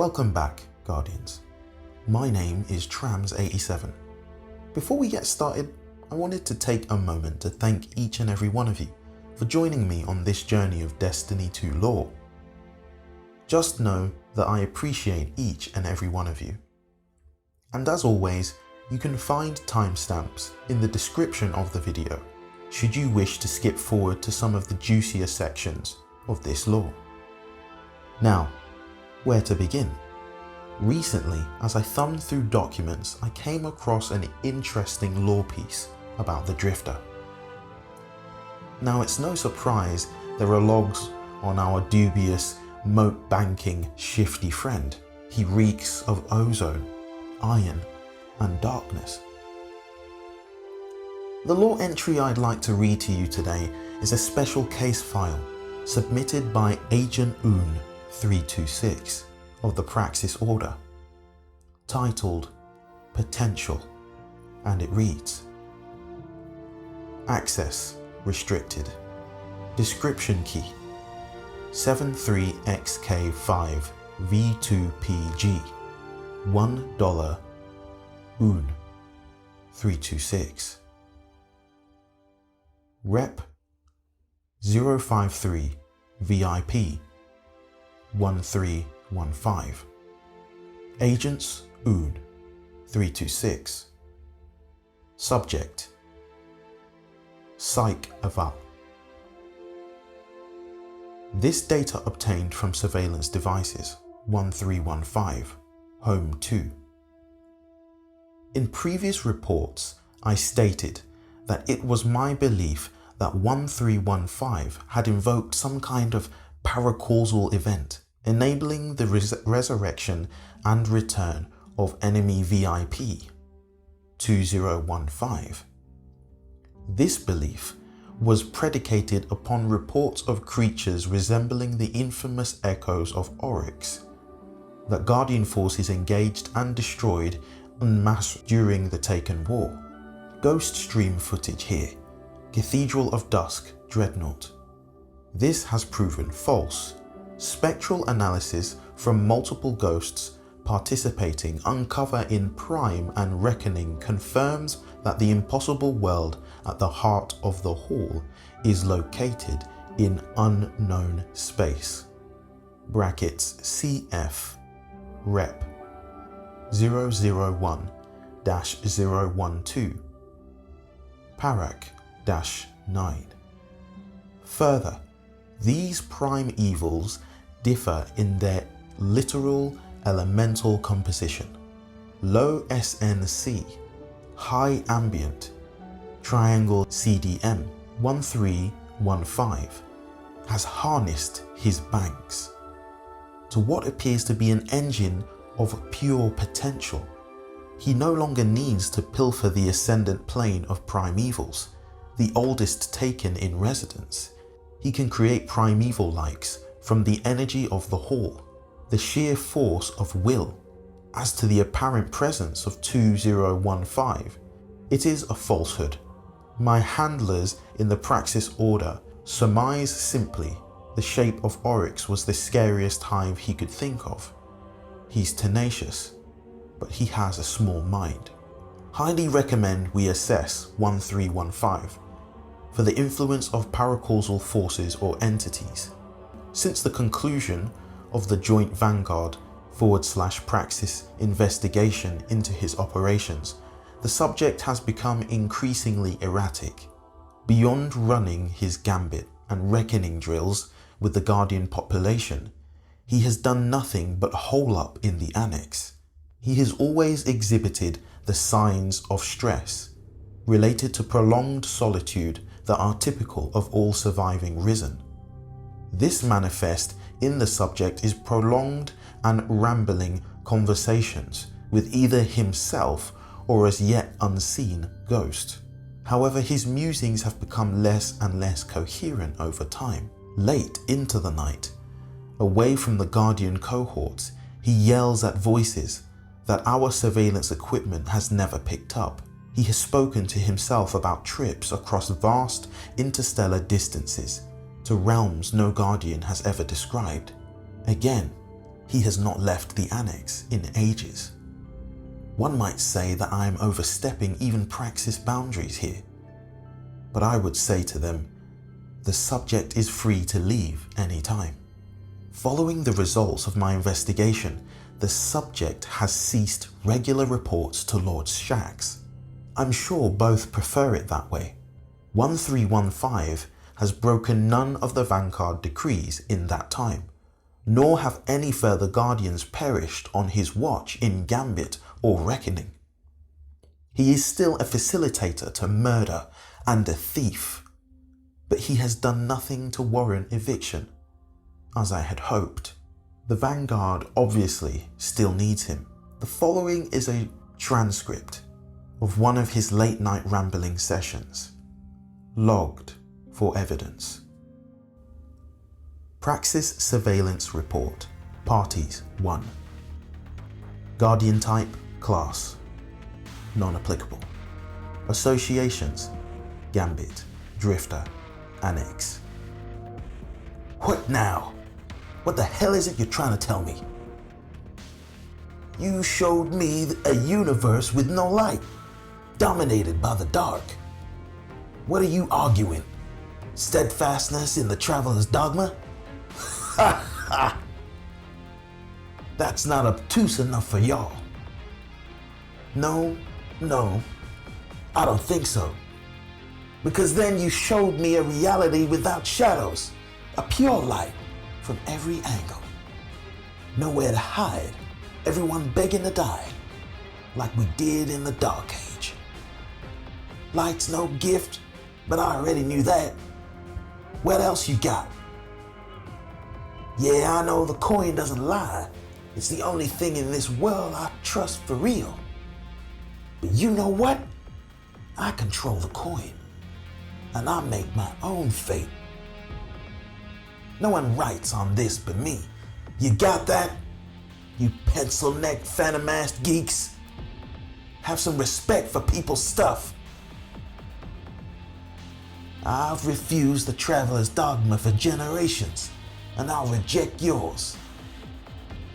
Welcome back, Guardians. My name is Trams87. Before we get started, I wanted to take a moment to thank each and every one of you for joining me on this journey of Destiny 2 lore. Just know that I appreciate each and every one of you. And as always, you can find timestamps in the description of the video, should you wish to skip forward to some of the juicier sections of this lore. Now, where to begin? Recently, as I thumbed through documents, I came across an interesting lore piece about the Drifter. Now, it's no surprise there are logs on our dubious, moat-banking, shifty friend. He reeks of ozone, iron, and darkness. The lore entry I'd like to read to you today is a special case file submitted by Agent Un 326 of the Praxis Order, titled Potential, and it reads: Access restricted. Description key 73XK5V2PG $1 Un 326. Rep 053 VIP 1315. Agents Un 326. Subject Psych Eval. This data obtained from surveillance devices 1315, Home 2. In previous reports, I stated that it was my belief that 1315 had invoked some kind of paracausal event, enabling the resurrection and return of enemy VIP 2015. This belief was predicated upon reports of creatures resembling the infamous echoes of Oryx that Guardian forces engaged and destroyed en masse during the Taken War. Ghost stream footage here. Cathedral of Dusk Dreadnought. This has proven false. Spectral analysis from multiple ghosts participating uncover in Prime and Reckoning confirms that the impossible world at the heart of the hall is located in unknown space. Brackets CF Rep 001-012 Parak-9. Further, these prime evils differ in their literal elemental composition. Low SNC, high ambient, triangle CDM 1315 has harnessed his banks to what appears to be an engine of pure potential. He no longer needs to pilfer the ascendant plane of primevals, the oldest taken in residence. He can create primeval likes from the energy of the hall, the sheer force of will. As to the apparent presence of 2015, it is a falsehood. My handlers in the Praxis Order surmise simply the shape of Oryx was the scariest hive he could think of. He's tenacious, but he has a small mind. Highly recommend we assess 1315 for the influence of paracausal forces or entities. Since the conclusion of the Joint Vanguard / Praxis investigation into his operations, the subject has become increasingly erratic. Beyond running his gambit and reckoning drills with the Guardian population, he has done nothing but hole up in the annex. He has always exhibited the signs of stress related to prolonged solitude that are typical of all surviving Risen. This manifest in the subject is prolonged and rambling conversations with either himself or as yet unseen ghost. However, his musings have become less and less coherent over time. Late into the night, away from the Guardian cohorts, he yells at voices that our surveillance equipment has never picked up. He has spoken to himself about trips across vast interstellar distances to realms no Guardian has ever described. Again, he has not left the annex in ages. One might say that I am overstepping even Praxis boundaries here, but I would say to them, the subject is free to leave any time. Following the results of my investigation, the subject has ceased regular reports to Lord Shax. I'm sure both prefer it that way. 1315 has broken none of the Vanguard decrees in that time, nor have any further guardians perished on his watch in Gambit or Reckoning. He is still a facilitator to murder and a thief, but he has done nothing to warrant eviction, as I had hoped. The Vanguard obviously still needs him. The following is a transcript of one of his late night rambling sessions, logged for evidence. Praxis Surveillance Report, Parties 1. Guardian Type, Class, Non-applicable. Associations, Gambit, Drifter, Annex. What now? What the hell is it you're trying to tell me? You showed me a universe with no light, dominated by the dark. What are you arguing? Steadfastness in the traveler's dogma? Ha ha! That's not obtuse enough for y'all. No, I don't think so. Because then you showed me a reality without shadows, a pure light from every angle. Nowhere to hide, everyone begging to die, like we did in the Dark Age. Light's no gift, but I already knew that. What else you got? Yeah, I know the coin doesn't lie. It's the only thing in this world I trust for real. But you know what? I control the coin, and I make my own fate. No one writes on this but me. You got that? You pencil-necked, phantom-assed geeks? Have some respect for people's stuff. I've refused the traveler's dogma for generations, and I'll reject yours.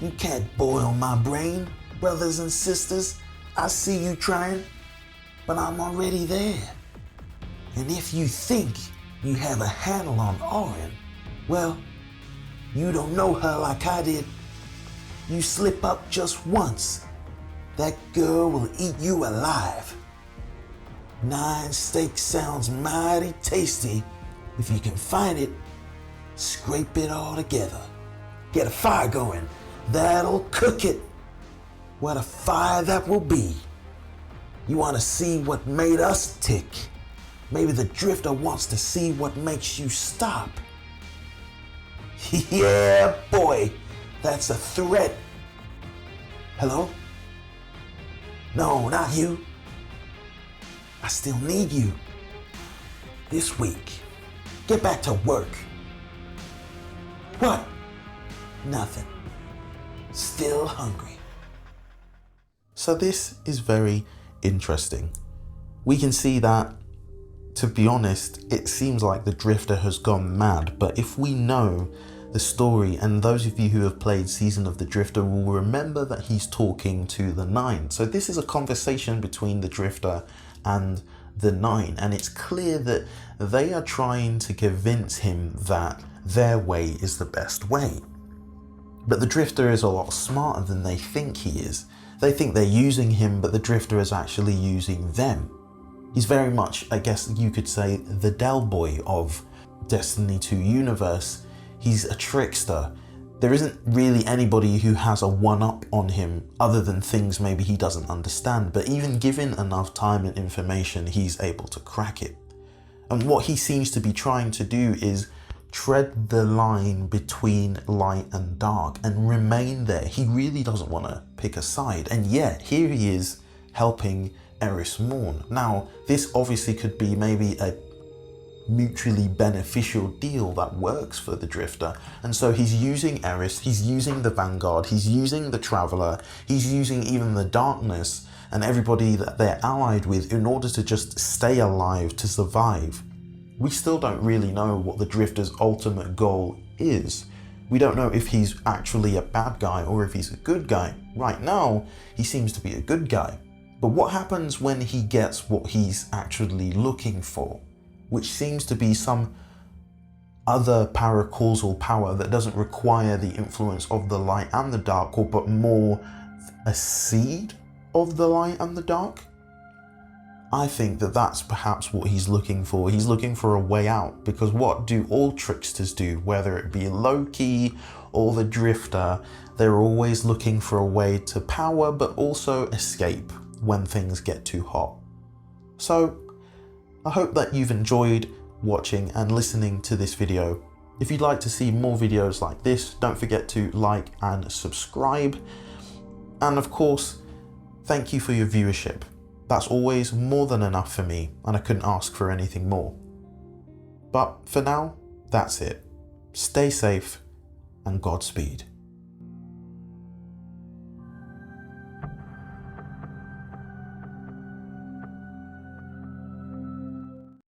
You can't boil my brain, brothers and sisters. I see you trying, but I'm already there. And if you think you have a handle on Orin, well, you don't know her like I did. You slip up just once, that girl will eat you alive. 9 steak sounds mighty tasty. If you can find it, scrape it all together. Get a fire going. That'll cook it. What a fire that will be. You want to see what made us tick? Maybe the Drifter wants to see what makes you stop. Yeah, boy, that's a threat. Hello? No, not you. I still need you. This week. Get back to work. What? Nothing. Still hungry. So this is very interesting. We can see that, to be honest, it seems like the Drifter has gone mad, but if we know the story, and those of you who have played Season of the Drifter will remember that he's talking to the Nine. So this is a conversation between the Drifter and the Nine, and it's clear that they are trying to convince him that their way is the best way. But the Drifter is a lot smarter than they think he is. They think they're using him, but the Drifter is actually using them. He's very much, I guess you could say, the Del Boy of Destiny 2 universe. He's a trickster. There isn't really anybody who has a one-up on him other than things maybe he doesn't understand, but even given enough time and information, he's able to crack it. And what he seems to be trying to do is tread the line between light and dark and remain there. He really doesn't want to pick a side, and yet here he is helping Eris Morn. Now, this obviously could be maybe a mutually beneficial deal that works for the Drifter, and so he's using Eris, he's using the Vanguard, he's using the Traveler, he's using even the Darkness and everybody that they're allied with in order to just stay alive, to survive. We still don't really know what the Drifter's ultimate goal is. We don't know if he's actually a bad guy or if he's a good guy. Right now, he seems to be a good guy. But what happens when he gets what he's actually looking for, which seems to be some other paracausal power that doesn't require the influence of the light and the dark, but more a seed of the light and the dark? I think that that's perhaps what he's looking for. He's looking for a way out, because what do all tricksters do? Whether it be Loki or the Drifter, they're always looking for a way to power but also escape when things get too hot. So I hope that you've enjoyed watching and listening to this video. If you'd like to see more videos like this, don't forget to like and subscribe. And of course, thank you for your viewership. That's always more than enough for me, and I couldn't ask for anything more. But for now, that's it. Stay safe and Godspeed.